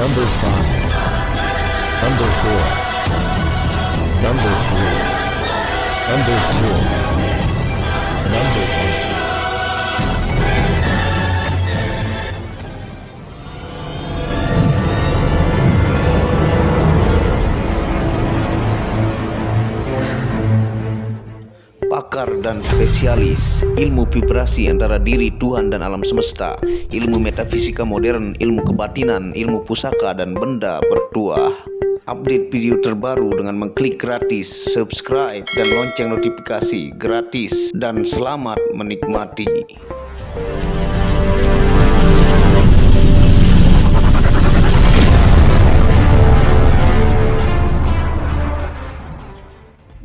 Number 5, Number 4, Number 3, Number 2, Number 1. Pakar dan spesialis ilmu vibrasi antara diri Tuhan dan alam semesta, ilmu metafisika modern, ilmu kebatinan, ilmu pusaka dan benda bertuah. Update video terbaru dengan mengklik gratis, subscribe dan lonceng notifikasi gratis, dan selamat menikmati.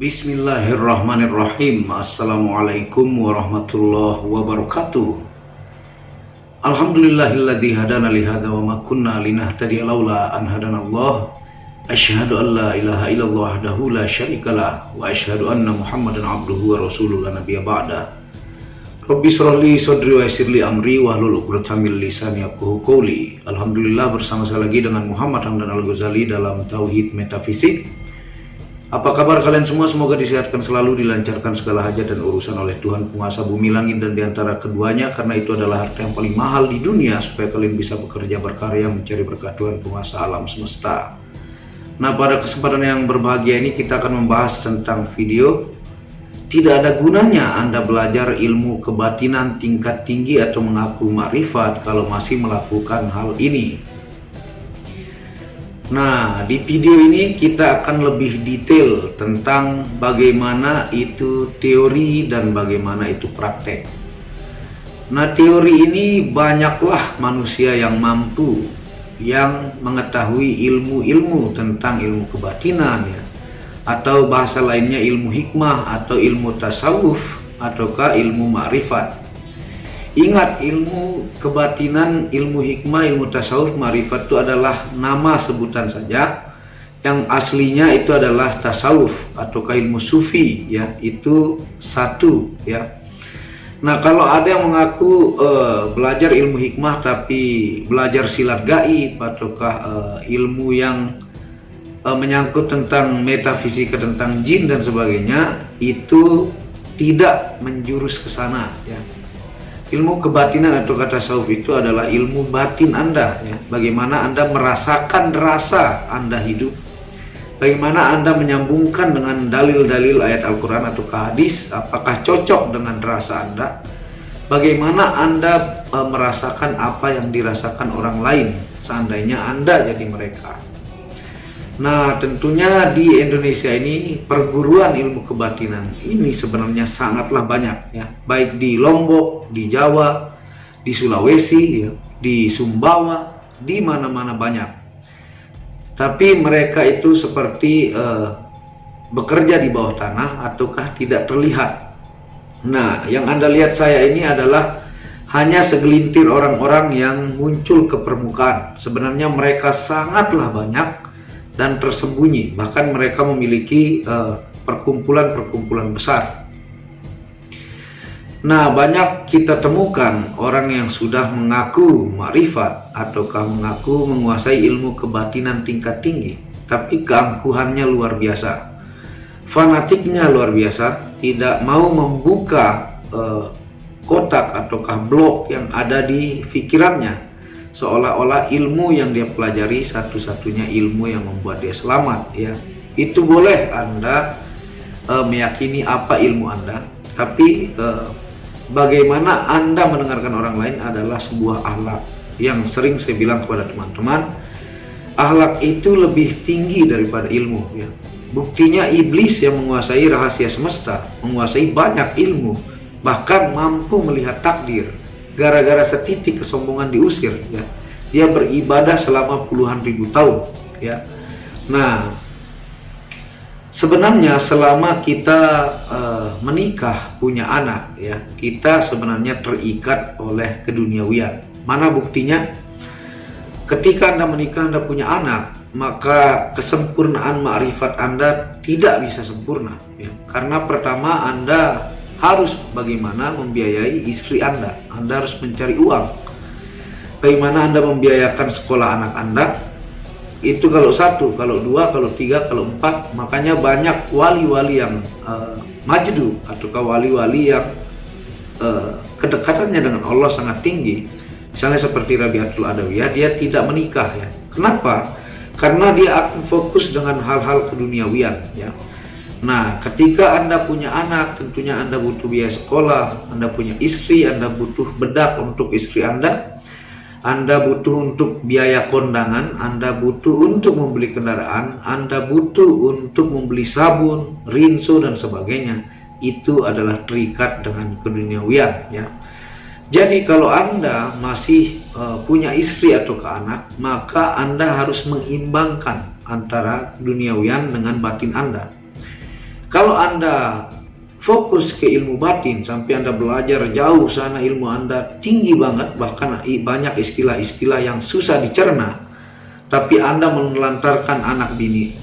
Bismillahirrahmanirrahim. Assalamualaikum warahmatullahi wabarakatuh. Alhamdulillahilladzi hadana li hadza wa ma kunna linahtadiya laula an hadanallah. Asyhadu an la ilaha illallah wahdahu la syarikalah wa asyhadu anna Muhammadan abduhu wa rasuluhu la nabiyya ba'da. Rabbi shrah li sadri wa yassir li amri wahlul 'uqdatam min lisani yafqahu qawli. Alhamdulillah, bersama saya lagi dengan Muhammad Hamdan Al-Ghazali dalam Tauhid Metafisik. Apa kabar kalian semua? Semoga disehatkan selalu, dilancarkan segala hajat dan urusan oleh Tuhan penguasa bumi langit dan diantara keduanya, karena itu adalah harta yang paling mahal di dunia, supaya kalian bisa bekerja berkarya mencari berkat Tuhan penguasa alam semesta. Nah, pada kesempatan yang berbahagia ini kita akan membahas tentang video tidak ada gunanya Anda belajar ilmu kebatinan tingkat tinggi atau mengaku makrifat kalau masih melakukan hal ini. Nah, di video ini kita akan lebih detail tentang bagaimana itu teori dan bagaimana itu praktek. Nah, teori ini banyaklah manusia yang mampu, yang mengetahui ilmu-ilmu tentang ilmu kebatinan, ya, atau bahasa lainnya ilmu hikmah atau ilmu tasawuf ataukah ilmu ma'rifat. Ingat, ilmu kebatinan, ilmu hikmah, ilmu tasawuf, ma'rifat itu adalah nama sebutan saja. Yang aslinya itu adalah tasawuf ataukah ilmu sufi, ya, itu satu, ya. Nah, kalau ada yang mengaku belajar ilmu hikmah tapi belajar silat gaib ataukah ilmu yang menyangkut tentang metafisika, tentang jin dan sebagainya, itu tidak menjurus ke sana, ya. Ilmu kebatinan atau tasawuf itu adalah ilmu batin Anda, ya. Bagaimana Anda merasakan rasa Anda hidup, bagaimana Anda menyambungkan dengan dalil-dalil ayat Al-Quran atau hadis, apakah cocok dengan rasa Anda, bagaimana Anda merasakan apa yang dirasakan orang lain seandainya Anda jadi mereka. Nah, tentunya di Indonesia ini perguruan ilmu kebatinan ini sebenarnya sangatlah banyak, ya, baik di Lombok, di Jawa, di Sulawesi, ya, di Sumbawa, di mana-mana banyak. Tapi mereka itu seperti bekerja di bawah tanah ataukah tidak terlihat. Nah, yang Anda lihat saya ini adalah hanya segelintir orang-orang yang muncul ke permukaan. Sebenarnya mereka sangatlah banyak dan tersembunyi, bahkan mereka memiliki perkumpulan-perkumpulan besar. Nah, banyak kita temukan orang yang sudah mengaku makrifat ataukah mengaku menguasai ilmu kebatinan tingkat tinggi, tapi keangkuhannya luar biasa, fanatiknya luar biasa, tidak mau membuka kotak ataukah blok yang ada di pikirannya, seolah-olah ilmu yang dia pelajari satu-satunya ilmu yang membuat dia selamat, ya. Itu boleh Anda meyakini apa ilmu Anda, tapi bagaimana Anda mendengarkan orang lain adalah sebuah akhlak. Yang sering saya bilang kepada teman-teman, akhlak itu lebih tinggi daripada ilmu, ya. Buktinya iblis yang menguasai rahasia semesta, menguasai banyak ilmu, bahkan mampu melihat takdir. Gara-gara setitik kesombongan diusir, ya. Dia beribadah selama puluhan ribu tahun, ya. Nah, sebenarnya selama kita menikah, punya anak, ya, kita sebenarnya terikat oleh keduniawian. Mana buktinya? Ketika Anda menikah, Anda punya anak, maka kesempurnaan makrifat Anda tidak bisa sempurna, ya. Karena pertama Anda harus bagaimana membiayai istri Anda. Anda harus mencari uang. Bagaimana Anda membiayakan sekolah anak Anda, itu kalau satu, kalau dua, kalau tiga, kalau empat. Makanya banyak wali-wali yang majdu atau wali-wali yang kedekatannya dengan Allah sangat tinggi. Misalnya seperti Rabi'atul Adawiyah, dia tidak menikah ya. Kenapa? Karena dia akan fokus dengan hal-hal keduniawian ya. Nah, ketika Anda punya anak, tentunya Anda butuh biaya sekolah, Anda punya istri, Anda butuh bedak untuk istri Anda butuh untuk biaya kondangan, Anda butuh untuk membeli kendaraan, Anda butuh untuk membeli sabun, rinso dan sebagainya. Itu adalah terikat dengan keduniawian ya. Jadi kalau Anda masih punya istri atau anak, maka Anda harus mengimbangkan antara duniawian dengan batin Anda. Kalau Anda fokus ke ilmu batin sampai Anda belajar jauh sana, ilmu Anda tinggi banget, bahkan banyak istilah-istilah yang susah dicerna, tapi Anda menelantarkan anak bini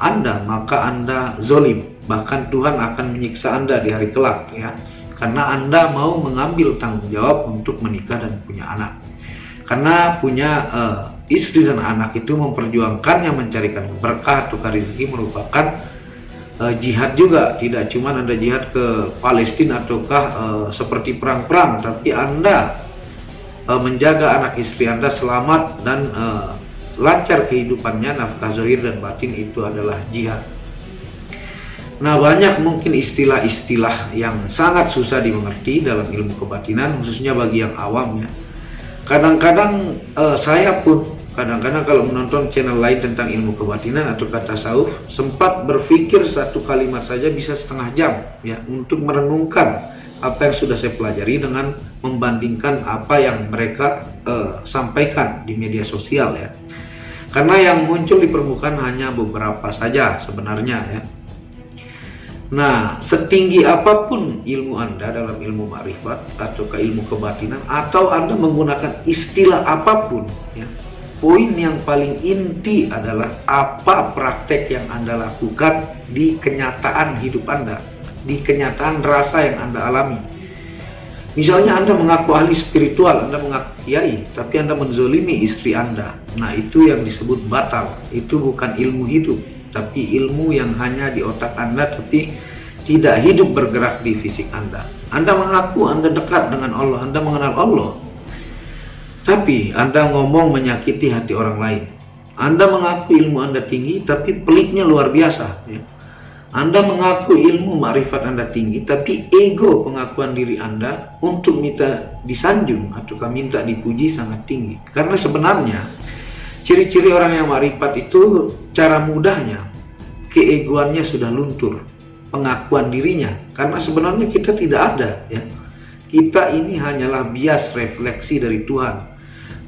Anda, maka Anda zolim. Bahkan Tuhan akan menyiksa Anda di hari kelak ya, karena Anda mau mengambil tanggung jawab untuk menikah dan punya anak. Karena punya istri dan anak itu memperjuangkannya, mencarikan berkah atau rezeki, merupakan jihad juga. Tidak cuma Anda jihad ke Palestina ataukah seperti perang-perang, tapi Anda menjaga anak istri Anda selamat dan lancar kehidupannya, nafkah zahir dan batin, itu adalah jihad. Nah, banyak mungkin istilah-istilah yang sangat susah dimengerti dalam ilmu kebatinan, khususnya bagi yang awam ya. Kadang-kadang saya pun kadang-kadang kalau menonton channel lain tentang ilmu kebatinan atau tasawuf, sempat berpikir satu kalimat saja bisa setengah jam ya, untuk merenungkan apa yang sudah saya pelajari dengan membandingkan apa yang mereka sampaikan di media sosial ya. Karena yang muncul di permukaan hanya beberapa saja sebenarnya ya. Nah, setinggi apapun ilmu Anda dalam ilmu ma'rifat atau ke ilmu kebatinan, atau Anda menggunakan istilah apapun ya, poin yang paling inti adalah apa praktek yang Anda lakukan di kenyataan hidup Anda, di kenyataan rasa yang Anda alami. Misalnya Anda mengaku ahli spiritual, Anda mengaku kiai, tapi Anda menzolimi istri Anda. Nah, itu yang disebut batal. Itu bukan ilmu hidup, tapi ilmu yang hanya di otak Anda, tapi tidak hidup bergerak di fisik Anda. Anda mengaku Anda dekat dengan Allah, Anda mengenal Allah, tapi Anda ngomong menyakiti hati orang lain. Anda mengaku ilmu Anda tinggi, tapi peliknya luar biasa ya. Anda mengaku ilmu makrifat Anda tinggi, tapi ego pengakuan diri Anda untuk minta disanjung atau minta dipuji sangat tinggi. Karena sebenarnya ciri-ciri orang yang makrifat itu, cara mudahnya keegoannya sudah luntur, pengakuan dirinya. Karena sebenarnya kita tidak ada ya. Kita ini hanyalah bias refleksi dari Tuhan,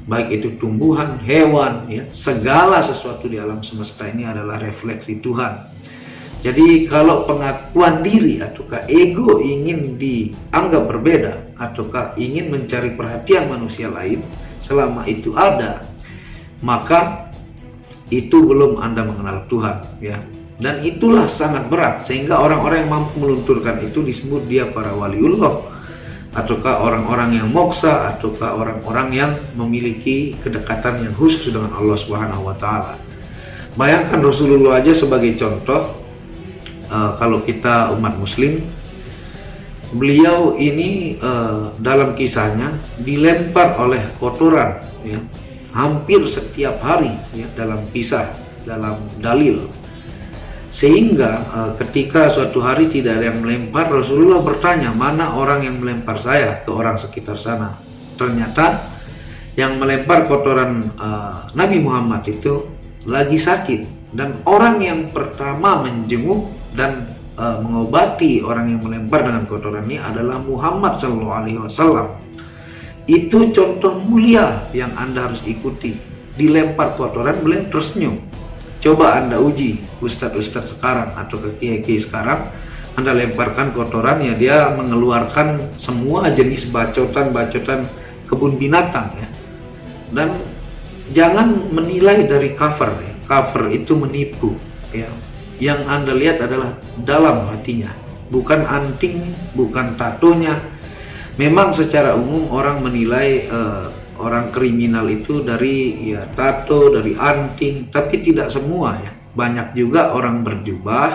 baik itu tumbuhan, hewan ya, segala sesuatu di alam semesta ini adalah refleksi Tuhan. Jadi kalau pengakuan diri ataukah ego ingin dianggap berbeda ataukah ingin mencari perhatian manusia lain, selama itu ada, maka itu belum Anda mengenal Tuhan ya. Dan itulah sangat berat, sehingga orang-orang yang mampu melunturkan itu disebut dia para waliullah, ataukah orang-orang yang moksa, ataukah orang-orang yang memiliki kedekatan yang khusus dengan Allah Subhanahu wa Ta'ala. Bayangkan Rasulullah aja sebagai contoh. Kalau kita umat muslim, beliau ini dalam kisahnya dilempar oleh kotoran ya, hampir setiap hari ya, dalam kisah, dalam dalil. Sehingga ketika suatu hari tidak ada yang melempar, Rasulullah bertanya, mana orang yang melempar saya, ke orang sekitar sana. Ternyata yang melempar kotoran Nabi Muhammad itu lagi sakit, dan orang yang pertama menjenguk dan mengobati orang yang melempar dengan kotoran ini adalah Muhammad SAW. Itu contoh mulia yang Anda harus ikuti. Dilempar kotoran, beliau tersenyum. Coba Anda uji ustadz-ustadz sekarang atau kiai-kiai sekarang, Anda lemparkan kotoran ya, dia mengeluarkan semua jenis bacotan-bacotan kebun binatang ya. Dan jangan menilai dari cover ya. Cover itu menipu ya. Yang Anda lihat adalah dalam hatinya, bukan anting, bukan tatonya. Memang secara umum orang menilai orang kriminal itu dari ya tato, dari anting, tapi tidak semua ya. Banyak juga orang berjubah,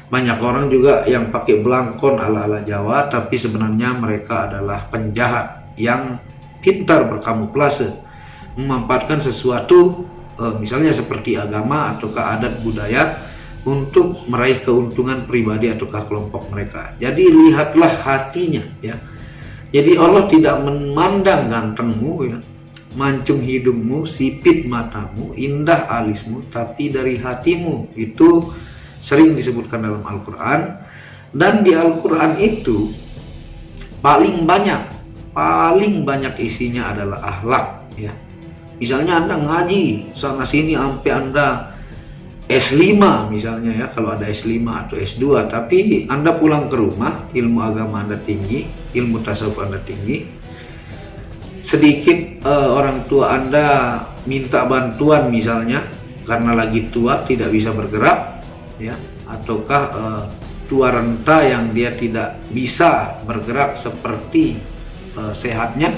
banyak orang juga yang pakai belangkon ala-ala Jawa, tapi sebenarnya mereka adalah penjahat yang pintar berkamuflase, memanfaatkan sesuatu misalnya seperti agama ataukah adat budaya untuk meraih keuntungan pribadi ataukah kelompok mereka. Jadi lihatlah hatinya ya. Jadi Allah tidak memandang gantengmu ya, mancung hidungmu, sipit matamu, indah alismu, tapi dari hatimu. Itu sering disebutkan dalam Al-Quran. Dan di Al-Quran itu paling banyak isinya adalah akhlak ya. Misalnya Anda ngaji sana sini sampai Anda S5 misalnya ya, kalau ada S5 atau S2, tapi Anda pulang ke rumah, ilmu agama Anda tinggi, ilmu tasawuf Anda tinggi, sedikit orang tua Anda minta bantuan misalnya karena lagi tua tidak bisa bergerak ya, ataukah tua renta yang dia tidak bisa bergerak seperti sehatnya,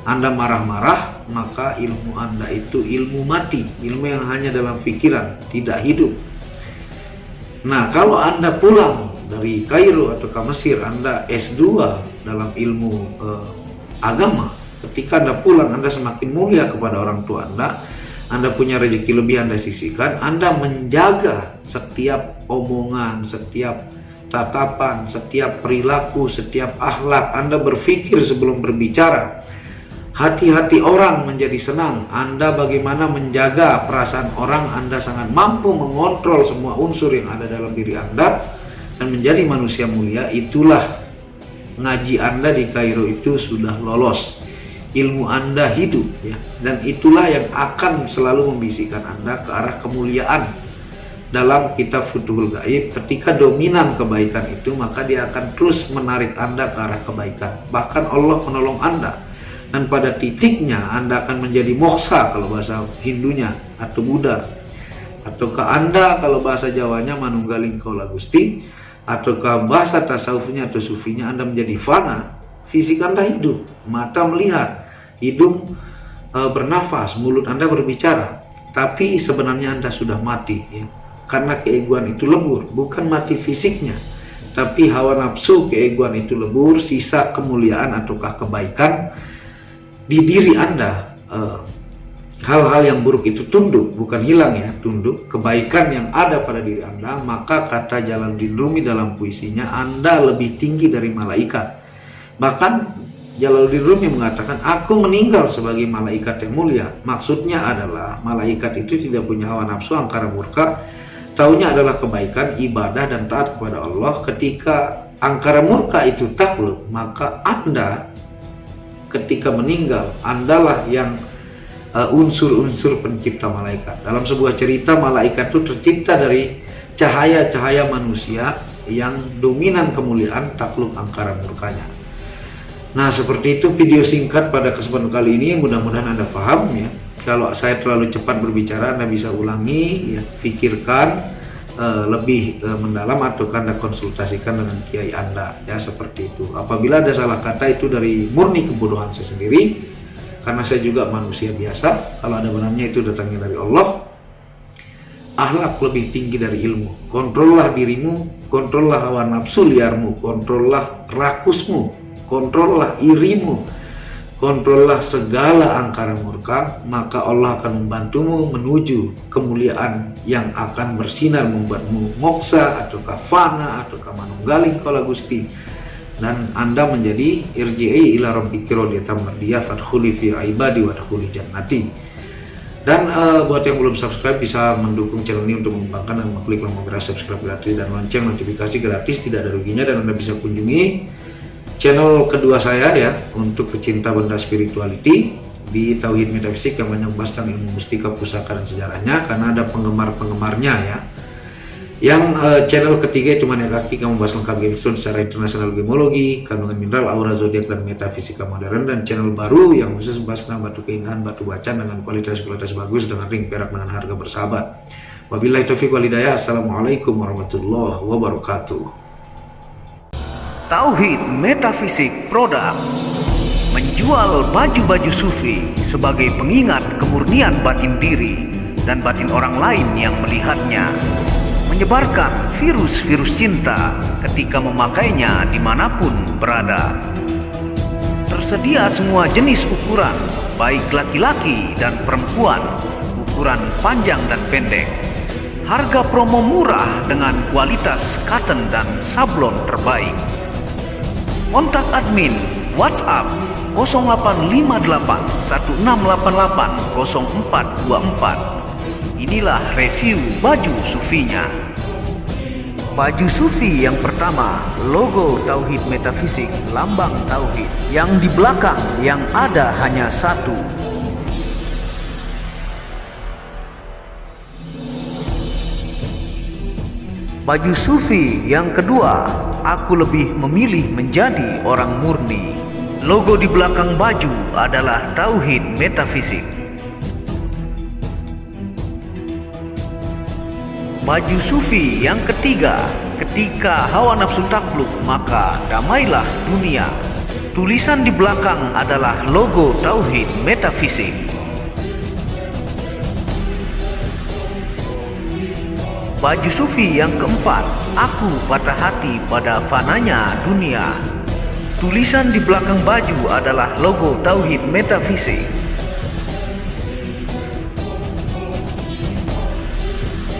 Anda marah-marah, maka ilmu Anda itu ilmu mati, ilmu yang hanya dalam pikiran, tidak hidup. Nah, kalau Anda pulang dari Kairo atau ke Mesir, Anda S2 dalam ilmu agama, ketika Anda pulang, Anda semakin mulia kepada orang tua Anda punya rezeki lebih Anda sisihkan, Anda menjaga setiap omongan, setiap tatapan, setiap perilaku, setiap akhlak, Anda berpikir sebelum berbicara. Hati-hati orang menjadi senang, Anda bagaimana menjaga perasaan orang, Anda sangat mampu mengontrol semua unsur yang ada dalam diri Anda dan menjadi manusia mulia. Itulah ngaji Anda di Kairo itu sudah lolos, ilmu Anda hidup ya, dan itulah yang akan selalu membisikkan Anda ke arah kemuliaan. Dalam kitab Futuhul Gaib, ketika dominan kebaikan itu, maka dia akan terus menarik Anda ke arah kebaikan. Bahkan Allah menolong Anda, dan pada titiknya Anda akan menjadi moksa kalau bahasa Hindunya, atau Buddha. Ataukah Anda kalau bahasa Jawanya Manunggaling Kaula Gusti, ataukah bahasa tasawufnya atau sufinya Anda menjadi fana. Fisik Anda hidup, mata melihat, hidung bernafas, mulut Anda berbicara, tapi sebenarnya Anda sudah mati ya. Karena keegoan itu lebur, bukan mati fisiknya, tapi hawa nafsu keegoan itu lebur, sisa kemuliaan ataukah kebaikan di diri Anda. Hal-hal yang buruk itu tunduk, bukan hilang ya, tunduk. Kebaikan yang ada pada diri Anda, maka kata Jalaluddin Rumi dalam puisinya, Anda lebih tinggi dari malaikat. Bahkan Jalaluddin Rumi mengatakan, aku meninggal sebagai malaikat yang mulia. Maksudnya adalah malaikat itu tidak punya hawa nafsu, angkara murka, taunya adalah kebaikan, ibadah dan taat kepada Allah. Ketika angkara murka itu takluk, maka Anda ketika meninggal, Andalah yang unsur-unsur pencipta malaikat. Dalam sebuah cerita, malaikat itu tercipta dari cahaya-cahaya manusia yang dominan kemuliaan, takluk angkara murkanya. Nah, seperti itu video singkat pada kesempatan kali ini, mudah-mudahan Anda paham ya. Kalau saya terlalu cepat berbicara, Anda bisa ulangi ya, pikirkan lebih mendalam, atau Anda konsultasikan dengan kiai Anda ya, seperti itu. Apabila ada salah kata, itu dari murni kebodohan saya sendiri, karena saya juga manusia biasa. Kalau ada benarnya, itu datangnya dari Allah. Akhlak lebih tinggi dari ilmu. Kontrollah dirimu, kontrollah hawa nafsu liarmu, kontrollah rakusmu, kontrollah irimu, kontrollah segala angkara murka, maka Allah akan membantumu menuju kemuliaan yang akan bersinar, membuatmu moksa ataukah fana ataukah manunggaling kaula Gusti, dan Anda menjadi irji'i ila rabbiki radiyatan mardiyah fadkhuli fi ibadi wadkhuli jannati. Dan buat yang belum subscribe, bisa mendukung channel ini untuk mengembangkan dan mengklik tombol merah subscribe gratis dan lonceng notifikasi gratis, tidak ada ruginya. Dan Anda bisa kunjungi channel kedua saya ya, untuk pecinta benda spirituality di Tauhid Metafisik, yang banyak membahas tentang ilmu mustika, pusaka dan sejarahnya, karena ada penggemar-penggemarnya ya. Yang channel ketiga itu Mania Kaki, yang membahas lengkap gemstone secara internasional, gemologi, kandungan mineral, aura zodiak dan metafisika modern. Dan channel baru yang khusus membahas tentang batu keindahan, batu bacan dengan kualitas bagus dengan ring perak dengan harga bersahabat. Wabillahi taufiq wal hidayah. Assalamualaikum warahmatullahi wabarakatuh. Tauhid Metafisik Produk menjual baju-baju sufi sebagai pengingat kemurnian batin diri dan batin orang lain yang melihatnya, menyebarkan virus-virus cinta ketika memakainya dimanapun berada. Tersedia semua jenis ukuran, baik laki-laki dan perempuan, ukuran panjang dan pendek. Harga promo murah dengan kualitas cotton dan sablon terbaik. Kontak admin WhatsApp 0858 1688 0424. Inilah review baju sufinya. Baju sufi yang pertama, logo Tauhid Metafisik, lambang Tauhid. Yang di belakang yang ada hanya satu. Baju sufi yang kedua, aku lebih memilih menjadi orang murni. Logo di belakang baju adalah Tauhid Metafisik. Baju sufi yang ketiga, ketika hawa nafsu takluk maka damailah dunia. Tulisan di belakang adalah logo Tauhid Metafisik. Baju sufi yang keempat, aku patah hati pada fananya dunia. Tulisan di belakang baju adalah logo Tauhid Metafisik.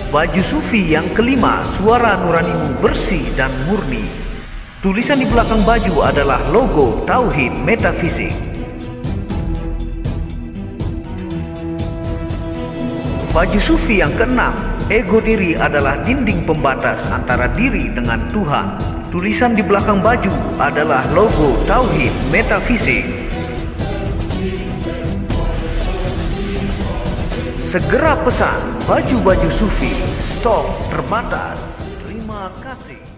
Baju sufi yang kelima, suara nuranimu bersih dan murni. Tulisan di belakang baju adalah logo Tauhid Metafisik. Baju sufi yang keenam, ego diri adalah dinding pembatas antara diri dengan Tuhan. Tulisan di belakang baju adalah logo Tauhid Metafisik. Segera pesan baju-baju sufi, stok terbatas. Terima kasih.